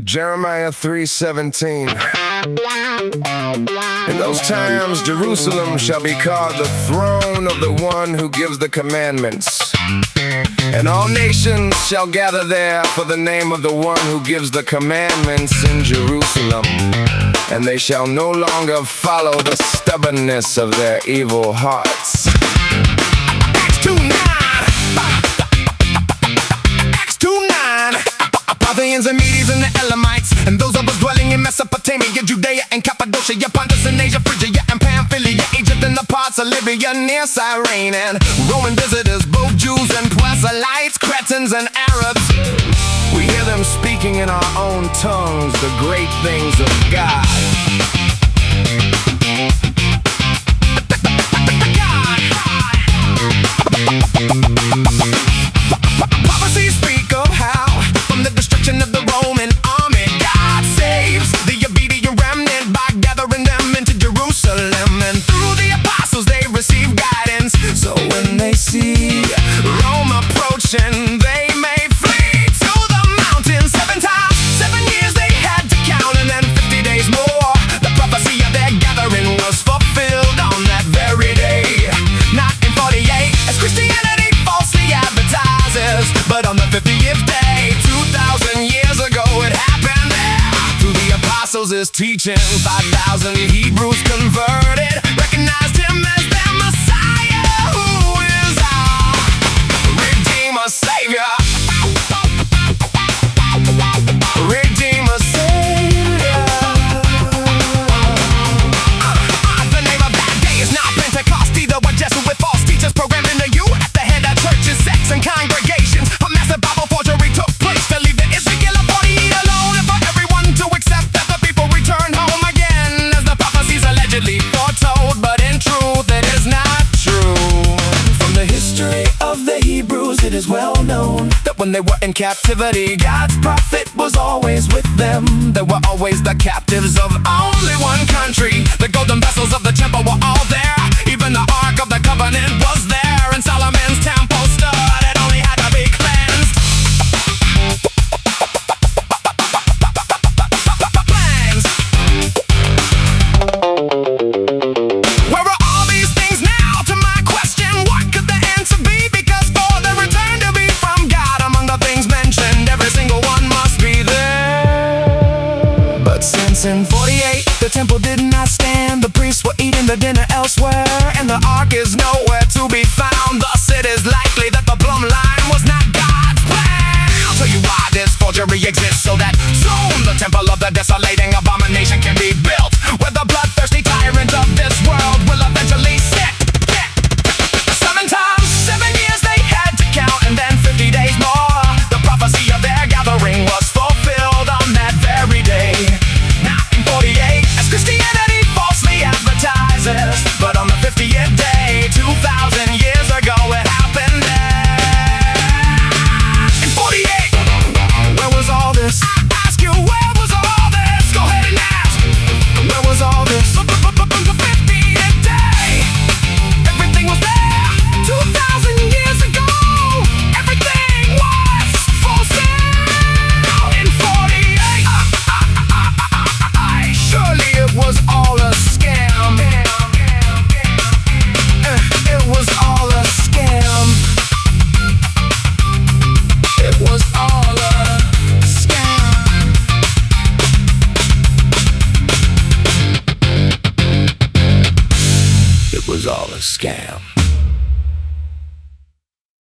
Jeremiah 3:17. In those times, Jerusalem shall be called the throne of the one who gives the commandments. And all nations shall gather there for the name of the one who gives the commandments in Jerusalem. And they shall no longer follow the stubbornness of their evil hearts. Acts 2:9. Acts 2:9. Parthians and Medes and the Elamites, and those of us dwelling in Mesopotamia, Judea and Cappadocia, Pontus and Asia, Phrygia and Pamphylia, Egypt and the parts of Libya near Cyrene, and Roman visitors, both Jews and proselytes, Cretans and Arabs. We hear them speaking in our own tongues the great things of God. Prophecies speak of how from the destruction of the Roman army, God saves the obedient remnant by gathering them into Jerusalem. And through the apostles they receive guidance, so when they see Rome approaching, they may flee to the mountains. 7 times, 7 years they had to count, and then 50 days more. The prophecy of their gathering was fulfilled on that very day. Not in 48, as Christianity falsely advertises, but on the 50th day, 2,000 years ago it happened there. Through the apostles' teaching, 5,000 Hebrews converted, recognized him as their Messiah, who is our Redeemer, Savior. Redeemer, Savior. The name of that day is not Pentecost, either what Jesuit false teachers programmed into you at the head of churches, sects, and congregations. A massive Bible forgery took place to leave the Ezekiel 48 alone, and for everyone to accept that the people returned home again, as the prophecies allegedly foretold, but in truth it is not true. From the history of the Hebrews it is well known that when they were in captivity, God's prophet was always with them. They were always the captives of only one country. The golden vessels of the temple were all there. Even the Ark of the Covenant was there, and Solomon's temple stood. It only had to be cleansed. Cleansed. Where are all these things now? To my question, what could the answer be? Because for the return to be from God, among the things mentioned, every single one must be there. But since in 48 the temple did not stand, the priests were eating the dinner elsewhere, and the ark is nowhere to be found. Thus it is likely that the plumb line was not God's plan. I'll tell you why this forgery exists, so that soon the temple of the desolating abomination can be built, where the bloodthirsty tyrant of this world will eventually sit. 7 times, 7 years they had to count, and then 50 days more. The prophecy of their gathering was fulfilled on that very day. Not in 48, as Christianity falsely advertises, but on the 50th day, 2,000 years ago it happened there. In 48, where was all this? I ask you, where was all this? Go ahead and ask. Where was all this? The 50th day, everything was there. 2,000 years ago, everything was for sale. In 48, surely it was all a scam. It was all a scam. It was all a scam. It was all a scam.